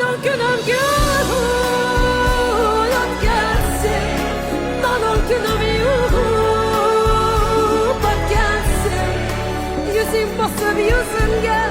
Nanon günüm gün gelsin, nanon günüm bak gelsin, yüzüm basıp yüzüm gelsin.